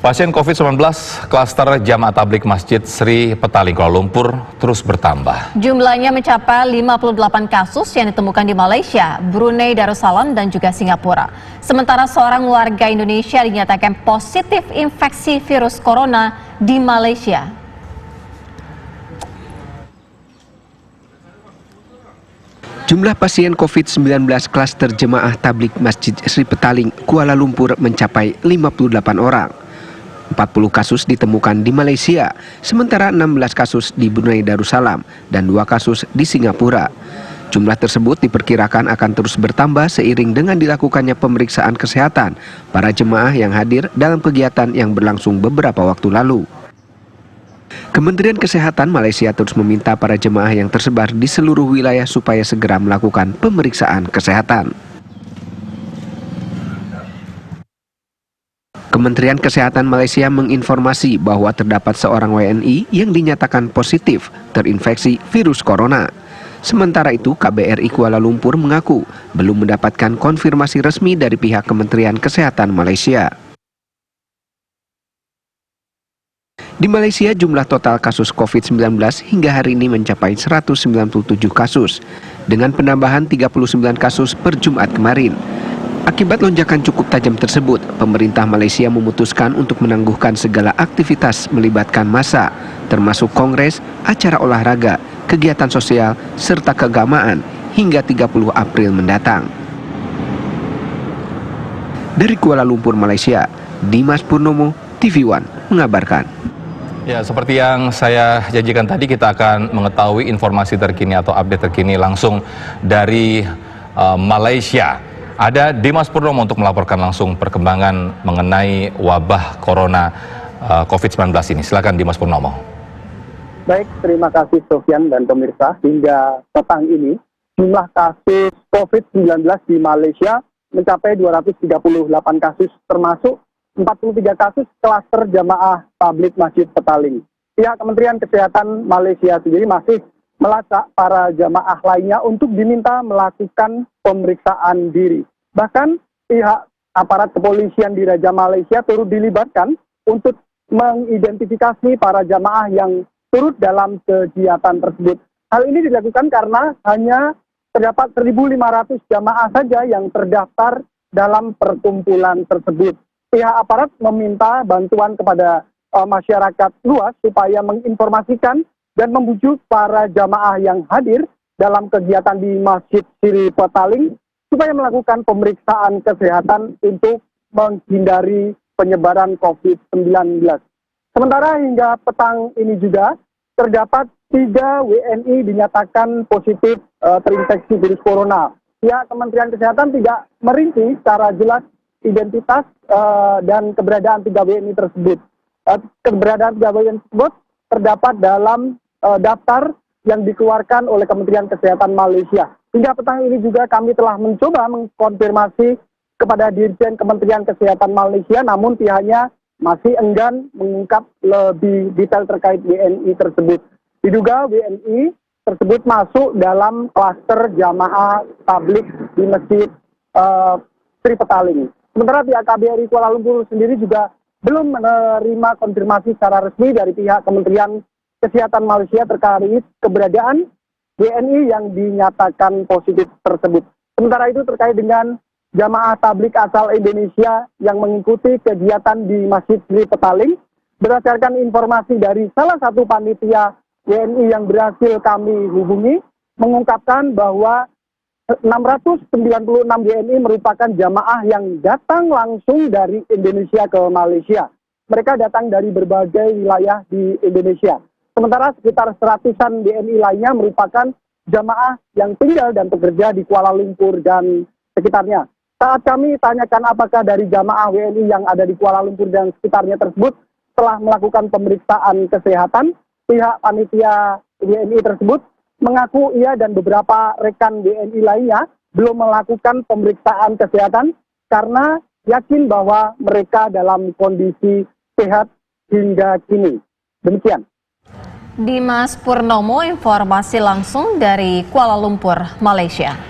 Pasien COVID-19 klaster Jamaah Tabligh Masjid Sri Petaling Kuala Lumpur terus bertambah. Jumlahnya mencapai 58 kasus yang ditemukan di Malaysia, Brunei Darussalam, dan juga Singapura. Sementara seorang warga Indonesia dinyatakan positif infeksi virus corona di Malaysia. Jumlah pasien COVID-19 klaster Jemaah Tabligh Masjid Sri Petaling, Kuala Lumpur mencapai 58 orang. 40 kasus ditemukan di Malaysia, sementara 16 kasus di Brunei Darussalam dan 2 kasus di Singapura. Jumlah tersebut diperkirakan akan terus bertambah seiring dengan dilakukannya pemeriksaan kesehatan para jemaah yang hadir dalam kegiatan yang berlangsung beberapa waktu lalu. Kementerian Kesehatan Malaysia terus meminta para jemaah yang tersebar di seluruh wilayah supaya segera melakukan pemeriksaan kesehatan. Kementerian Kesehatan Malaysia menginformasi bahwa terdapat seorang WNI yang dinyatakan positif terinfeksi virus corona. Sementara itu, KBRI Kuala Lumpur mengaku belum mendapatkan konfirmasi resmi dari pihak Kementerian Kesehatan Malaysia. Di Malaysia, jumlah total kasus COVID-19 hingga hari ini mencapai 197 kasus, dengan penambahan 39 kasus per Jumat kemarin. Akibat lonjakan cukup tajam tersebut, pemerintah Malaysia memutuskan untuk menangguhkan segala aktivitas melibatkan massa, termasuk kongres, acara olahraga, kegiatan sosial, serta keagamaan hingga 30 April mendatang. Dari Kuala Lumpur, Malaysia, Dimas Purnomo, TV One mengabarkan. Ya, seperti yang saya janjikan tadi, kita akan mengetahui informasi terkini atau update terkini langsung dari Malaysia. Ada Dimas Purnomo untuk melaporkan langsung perkembangan mengenai wabah corona COVID-19 ini. Silakan Dimas Purnomo. Baik, terima kasih Sofyan dan pemirsa. Hingga petang ini, jumlah kasus COVID-19 di Malaysia mencapai 238 kasus, termasuk 43 kasus klaster Jamaah Tabligh Masjid Petaling. Pihak Kementerian Kesehatan Malaysia sendiri masih melacak para jamaah lainnya untuk diminta melakukan pemeriksaan diri. Bahkan pihak aparat kepolisian di Raja Malaysia turut dilibatkan untuk mengidentifikasi para jamaah yang turut dalam kegiatan tersebut. Hal ini dilakukan karena hanya terdapat 1.500 jamaah saja yang terdaftar dalam perkumpulan tersebut. Pihak aparat meminta bantuan kepada masyarakat luas supaya menginformasikan dan membujuk para jamaah yang hadir dalam kegiatan di Masjid Sri Petaling supaya melakukan pemeriksaan kesehatan untuk menghindari penyebaran COVID-19. Sementara hingga petang ini juga terdapat 3 WNI dinyatakan positif terinfeksi virus corona. Pihak Kementerian Kesehatan tidak merinci secara jelas identitas dan keberadaan 3 WNI tersebut. Keberadaan 3 WNI tersebut terdapat dalam daftar yang dikeluarkan oleh Kementerian Kesehatan Malaysia. Hingga petang ini juga kami telah mencoba mengkonfirmasi kepada Dirjen Kementerian Kesehatan Malaysia, namun pihaknya masih enggan mengungkap lebih detail terkait WNI tersebut. Diduga WNI tersebut masuk dalam klaster Jamaah Tabligh di Masjid Sri Petaling. Sementara pihak KBRI Kuala Lumpur sendiri juga belum menerima konfirmasi secara resmi dari pihak Kementerian Kesehatan Malaysia terkait keberadaan WNI yang dinyatakan positif tersebut. Sementara itu terkait dengan jamaah tabligh asal Indonesia yang mengikuti kegiatan di Masjid Sri Petaling, berdasarkan informasi dari salah satu panitia WNI yang berhasil kami hubungi, mengungkapkan bahwa 696 WNI merupakan jamaah yang datang langsung dari Indonesia ke Malaysia. Mereka datang dari berbagai wilayah di Indonesia. Sementara sekitar 100-an WNI lainnya merupakan jamaah yang tinggal dan bekerja di Kuala Lumpur dan sekitarnya. Saat kami tanyakan apakah dari jamaah WNI yang ada di Kuala Lumpur dan sekitarnya tersebut telah melakukan pemeriksaan kesehatan, pihak panitia WNI tersebut mengaku ia dan beberapa rekan WNI lainnya belum melakukan pemeriksaan kesehatan karena yakin bahwa mereka dalam kondisi sehat hingga kini. Demikian. Dimas Purnomo, informasi langsung dari Kuala Lumpur, Malaysia.